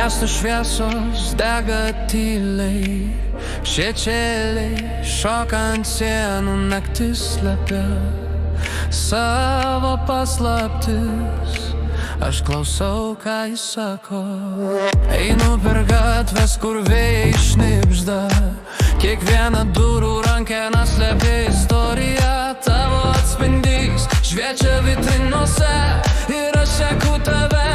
Miesto šviesos dega tyliai, šešėliai šoka ant sienų, naktis slepia savo paslaptis. Aš klausau, ką jis sako. Einu per gatves, kur vėjai šnibžda, kiekviena durų rankena slepia istoriją. Tavo atspindys šviečia vitrinose ir aš seku tave.